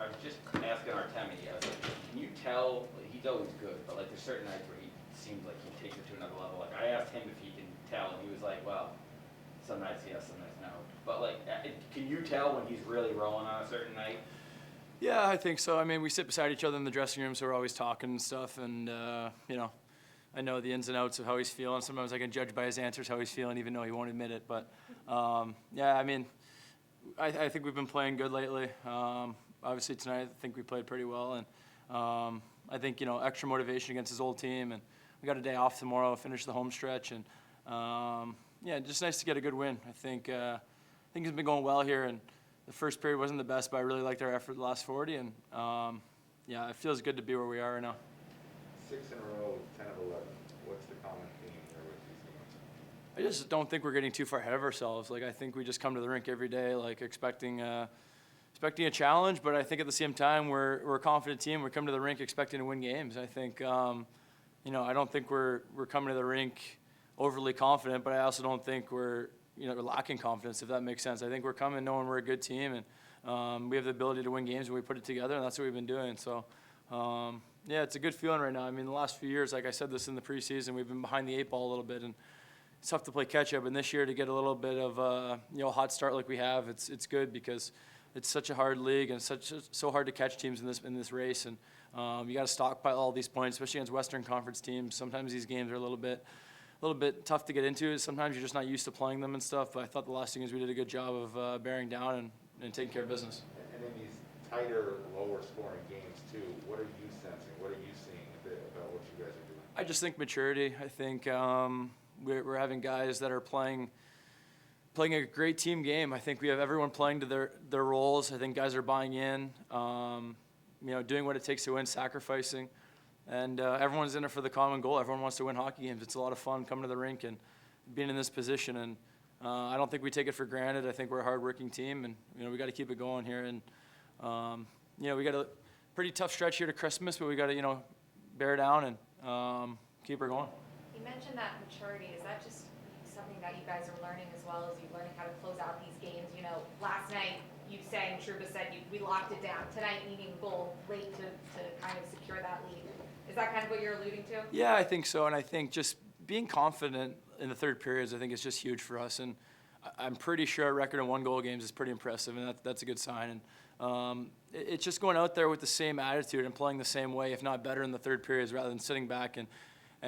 was just asking Artemi, I was like, can you tell, like, he's always good, but like there's certain nights where he seems like he takes it to another level. Like I asked him if he can tell, and he was like, well, some nights yes, some nights no. But like, can you tell when he's really rolling on a certain night? Yeah, I think so. I mean, we sit beside each other in the dressing room, so we're always talking and stuff. And, I know the ins and outs of how he's feeling. Sometimes I can judge by his answers how he's feeling, even though he won't admit it. But, yeah, I mean, I think we've been playing good lately. Obviously, tonight, I think we played pretty well. And I think, extra motivation against his old team. And we got a day off tomorrow, finish the home stretch. And, yeah, just nice to get a good win. I think it's been going well here. And the first period wasn't the best, but I really liked our effort the last 40. And, yeah, it feels good to be where we are right now. 6 in a row, 10 of 11. What's the common theme there with these games? I just don't think we're getting too far ahead of ourselves. Like I think we just come to the rink every day, like expecting a challenge. But I think at the same time, we're a confident team. We come to the rink expecting to win games. I think, I don't think we're coming to the rink overly confident, but I also don't think we're lacking confidence, if that makes sense. I think we're coming knowing we're a good team, and we have the ability to win games when we put it together, and that's what we've been doing. So, yeah, it's a good feeling right now. I mean, the last few years, like I said this in the preseason, we've been behind the 8 ball a little bit, and it's tough to play catch-up. And this year, to get a little bit of a hot start like we have, it's good because it's such a hard league and so hard to catch teams in this race. And you got to stockpile all these points, especially against Western Conference teams. Sometimes these games are a little bit tough to get into. Sometimes you're just not used to playing them and stuff. But I thought the last thing is we did a good job of bearing down and taking care of business. And in these tighter, lower scoring games too, what are you sensing? What are you seeing about what you guys are doing? I just think maturity. I think we're having guys that are playing a great team game. I think we have everyone playing to their roles. I think guys are buying in, doing what it takes to win, sacrificing. And everyone's in it for the common goal. Everyone wants to win hockey games. It's a lot of fun coming to the rink and being in this position. And I don't think we take it for granted. I think we're a hard-working team, and we got to keep it going here. And we got a pretty tough stretch here to Christmas, but we got to bear down and keep her going. You mentioned that maturity. Is that just something that you guys are learning as well as you learning how to close out these games? Last night you sang, Trouba said we locked it down. Tonight needing a goal late to kind of secure that lead. Is that kind of what you're alluding to? Yeah, I think so. And I think just being confident in the third periods, I think is just huge for us. And I'm pretty sure our record in 1-goal games is pretty impressive, and that's a good sign. And it's just going out there with the same attitude and playing the same way, if not better, in the third periods rather than sitting back and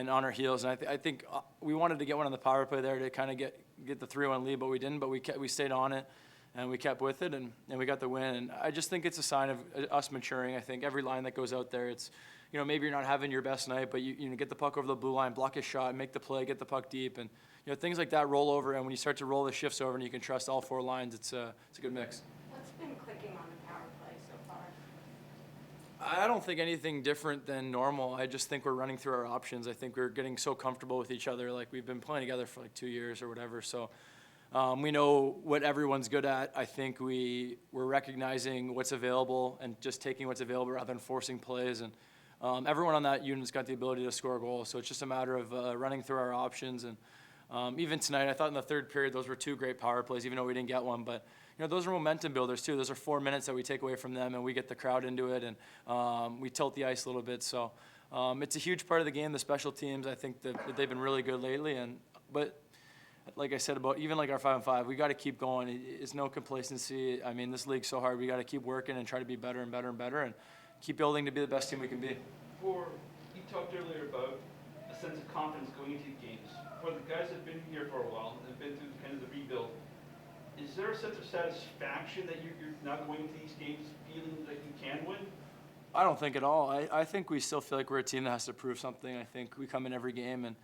on our heels. And I think we wanted to get one on the power play there to kind of get the 3-1 lead, but we didn't. But we stayed on it, and we kept with it, and we got the win. And I just think it's a sign of us maturing. I think every line that goes out there, it's maybe you're not having your best night, but you get the puck over the blue line, block a shot, make the play, get the puck deep, and things like that roll over. And when you start to roll the shifts over, and you can trust all 4 lines, it's a good mix. What's been clicking on the power play so far? I don't think anything different than normal. I just think we're running through our options. I think we're getting so comfortable with each other. Like we've been playing together for like 2 years or whatever. So we know what everyone's good at. I think we're recognizing what's available and just taking what's available rather than forcing plays. And everyone on that unit's got the ability to score goals. So it's just a matter of running through our options. And even tonight, I thought in the third period, those were 2 great power plays, even though we didn't get one. But those are momentum builders too. Those are 4 minutes that we take away from them, and we get the crowd into it, and we tilt the ice a little bit. So it's a huge part of the game. The special teams, I think that they've been really good lately. But like I said about even like our 5-on-5, we got to keep going. It's no complacency. I mean, this league's so hard. We got to keep working and try to be better and better and better, and keep building to be the best team we can be. You talked earlier about a sense of confidence going into games. For the guys that have been here for a while and have been through kind of the rebuild, is there a sense of satisfaction that you're now going into these games feeling that you can win? I don't think at all. I think we still feel like we're a team that has to prove something. I think we come in every game, and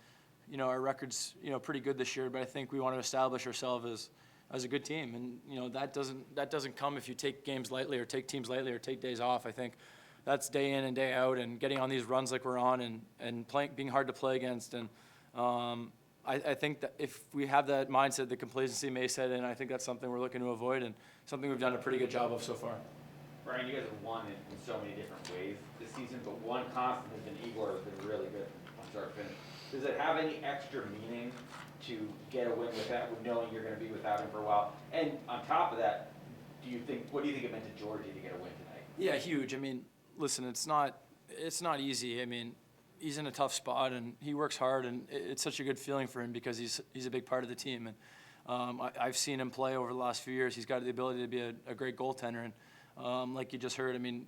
our record's pretty good this year, but I think we want to establish ourselves as a good team, and that doesn't come if you take games lightly or take teams lightly or take days off. I think that's day in and day out, and getting on these runs like we're on, and being hard to play against. And I think that if we have that mindset, the complacency may set in. I think that's something we're looking to avoid, and something we've done a pretty good job of so far. Brian, you guys have won in so many different ways this season, but one constant has been Igor has been really good from start to finish. Does it have any extra meaning to get a win with that, with knowing you're going to be without him for a while? And on top of that, what do you think it meant to Georgie to get a win tonight? Yeah, huge. I mean, listen, it's not easy. I mean, he's in a tough spot and he works hard, and it's such a good feeling for him because he's a big part of the team. And I've seen him play over the last few years. He's got the ability to be a great goaltender. And like you just heard, I mean,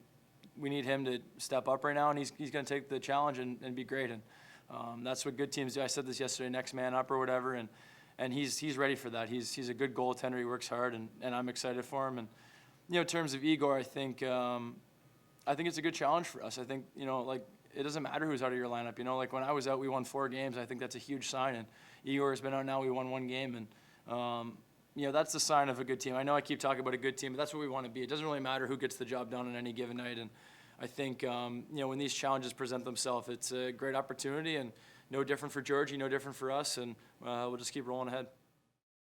we need him to step up right now, and he's going to take the challenge and be great. And that's what good teams do. I said this yesterday, next man up or whatever, and he's ready for that. He's a good goaltender. He works hard, and I'm excited for him. And in terms of Igor, I think it's a good challenge for us. I think like it doesn't matter who's out of your lineup. Like when I was out, we won 4 games. I think that's a huge sign. And Igor has been out now. We won 1 game, and that's the sign of a good team. I know I keep talking about a good team, but that's what we want to be. It doesn't really matter who gets the job done on any given night. And I think when these challenges present themselves, it's a great opportunity, and no different for Georgie, no different for us, and we'll just keep rolling ahead.